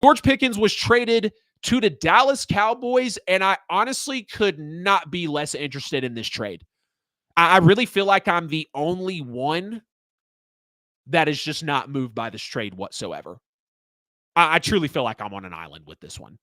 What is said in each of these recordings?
George Pickens was traded to the Dallas Cowboys, and I honestly could not be less interested in this trade. I really feel like I'm the only one that is just not moved by this trade whatsoever. I truly feel like I'm on an island with this one.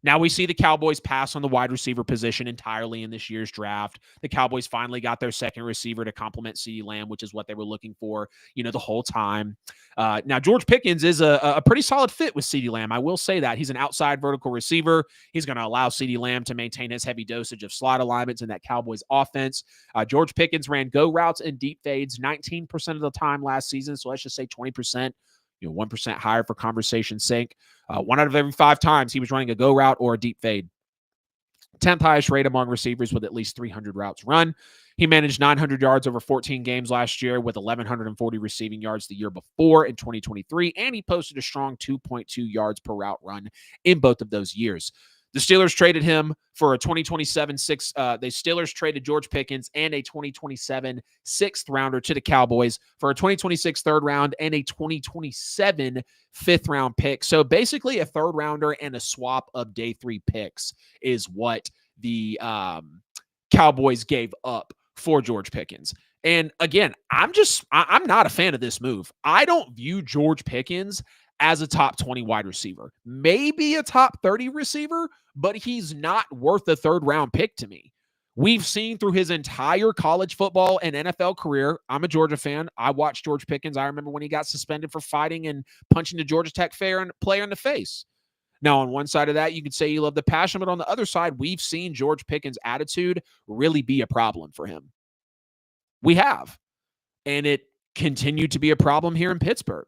Now we see the Cowboys pass on the wide receiver position entirely in this year's draft. The Cowboys finally got their second receiver to complement CeeDee Lamb, which is what they were looking for, the whole time. Now George Pickens is a pretty solid fit with CeeDee Lamb. I will say that. He's an outside vertical receiver. He's going to allow CeeDee Lamb to maintain his heavy dosage of slot alignments in that Cowboys offense. George Pickens ran go routes and deep fades 19% of the time last season. So let's just say 20%. 1% higher for conversation's sake. 1 out of every 5 times he was running a go route or a deep fade. 10th highest rate among receivers with at least 300 routes run. He managed 900 yards over 14 games last year with 1,140 receiving yards the year before in 2023, and he posted a strong 2.2 yards per route run in both of those years. The Steelers traded him for a 2027 the Steelers traded George Pickens and a 2027 sixth rounder to the Cowboys for a 2026 third round and a 2027 fifth round pick. So basically a third rounder and a swap of day 3 picks is what the Cowboys gave up for George Pickens. And again, I'm not a fan of this move. I don't view George Pickens as a top 20 wide receiver, maybe a top 30 receiver, but he's not worth a third round pick to me. We've seen through his entire college football and NFL career. I'm a Georgia fan. I watched George Pickens. I remember when he got suspended for fighting and punching the Georgia Tech player in the face. Now, on one side of that, you could say you love the passion, but on the other side, we've seen George Pickens' attitude really be a problem for him. We have. And it continued to be a problem here in Pittsburgh.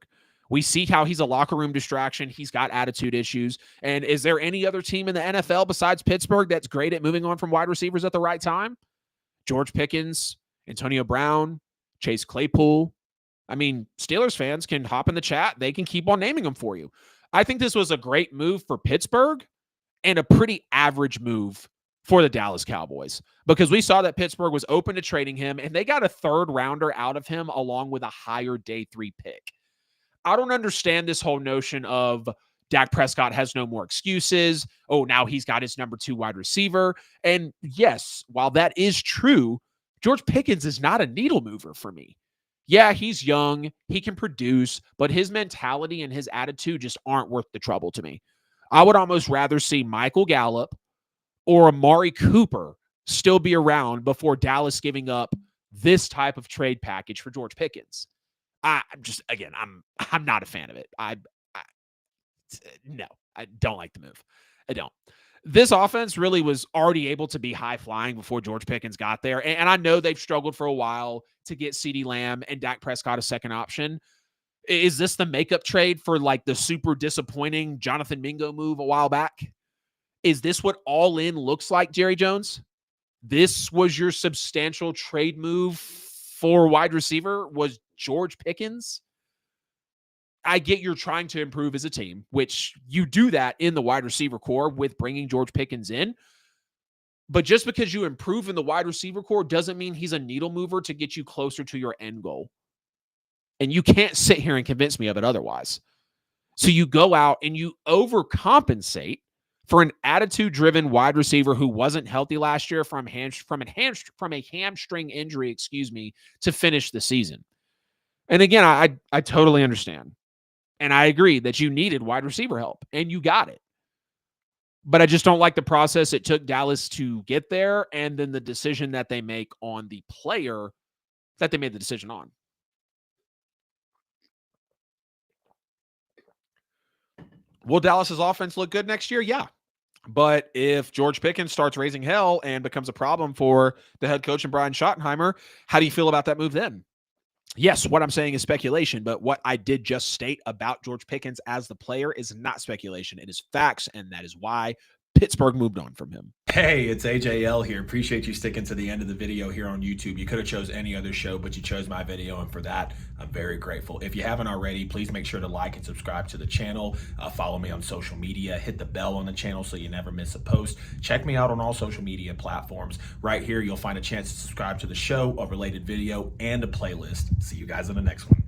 We see how he's a locker room distraction. He's got attitude issues. And is there any other team in the NFL besides Pittsburgh that's great at moving on from wide receivers at the right time? George Pickens, Antonio Brown, Chase Claypool. I mean, Steelers fans can hop in the chat. They can keep on naming them for you. I think this was a great move for Pittsburgh and a pretty average move for the Dallas Cowboys, because we saw that Pittsburgh was open to trading him, and they got a third rounder out of him along with a higher day 3 pick. I don't understand this whole notion of Dak Prescott has no more excuses. Oh, now he's got his number 2 wide receiver. And yes, while that is true, George Pickens is not a needle mover for me. Yeah, he's young. He can produce, but his mentality and his attitude just aren't worth the trouble to me. I would almost rather see Michael Gallup or Amari Cooper still be around before Dallas giving up this type of trade package for George Pickens. I'm not a fan of it. No, I don't like the move. I don't. This offense really was already able to be high flying before George Pickens got there. And I know they've struggled for a while to get CeeDee Lamb and Dak Prescott a second option. Is this the makeup trade for like the super disappointing Jonathan Mingo move a while back? Is this what all in looks like, Jerry Jones? This was your substantial trade move for wide receiver, was George Pickens? I get you're trying to improve as a team, which you do that in the wide receiver core with bringing George Pickens in. But just because you improve in the wide receiver core doesn't mean he's a needle mover to get you closer to your end goal. And you can't sit here and convince me of it otherwise. So you go out and you overcompensate for an attitude-driven wide receiver who wasn't healthy last year from a hamstring injury, to finish the season. And again, I totally understand. And I agree that you needed wide receiver help, and you got it. But I just don't like the process it took Dallas to get there, and then the decision that they make on the player that they made the decision on. Will Dallas's offense look good next year? Yeah. But if George Pickens starts raising hell and becomes a problem for the head coach and Brian Schottenheimer, how do you feel about that move then? Yes, what I'm saying is speculation, but what I did just state about George Pickens as the player is not speculation. It is facts, and that is why Pittsburgh moved on from him. Hey, it's AJL here. Appreciate you sticking to the end of the video here on YouTube. You could have chose any other show, but you chose my video, and for that, I'm very grateful. If you haven't already, please make sure to like and subscribe to the channel. Follow me on social media. Hit the bell on the channel so you never miss a post. Check me out on all social media platforms. Right here, you'll find a chance to subscribe to the show, a related video, and a playlist. See you guys in the next one.